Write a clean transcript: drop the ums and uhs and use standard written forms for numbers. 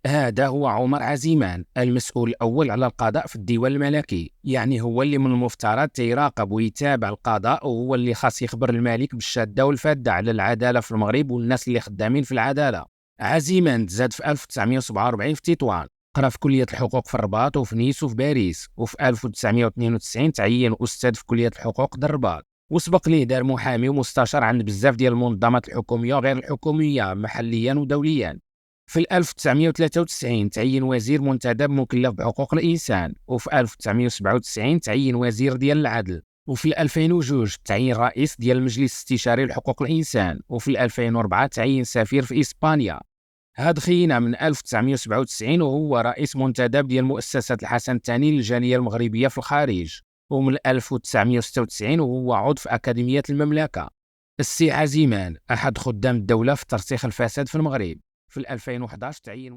هذا هو عمر عزيمان المسؤول الأول على القضاء في الديوان الملكي، يعني هو اللي من المفترض تيراقب ويتابع القضاء، وهو اللي خاص يخبر الملك بالشادة والفادة على العدالة في المغرب والناس اللي خدامين في العدالة. عزيمان تزاد في 1947 في تطوان، قرا في كلية الحقوق في الرباط وفي نيس وفي باريس، وفي 1992 تعين أستاذ في كلية الحقوق د الرباط. وسبق ليه دار محامي ومستشار عند بزاف ديال المنظمات الحكومية وغير الحكومية محليا ودوليا. في 1993 تعين وزير منتدب مكلف بحقوق الإنسان، وفي 1997 تعين وزير ديال العدل، وفي 2002 تعين رئيس ديال المجلس الاستشاري لحقوق الإنسان، وفي 2004 تعين سفير في إسبانيا. هاد خينا من 1997 وهو رئيس منتدب ديال مؤسسة الحسن الثاني للجالية المغربية في الخارج، ومن 1996 وهو عضو في أكاديمية المملكة. السي عزيمان أحد خدام الدولة في ترسيخ الفساد في المغرب. في 2011 تعين